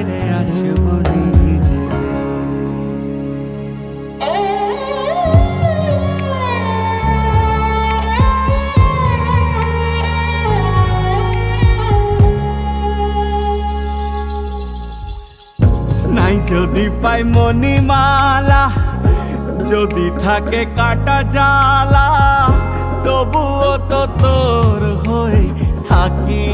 ফিরে আসবো নিজে। নাই যদি পাই মণিমালা, যদি থাকে কাটা জালা, তবুও তো তোর হয়ে থাকি।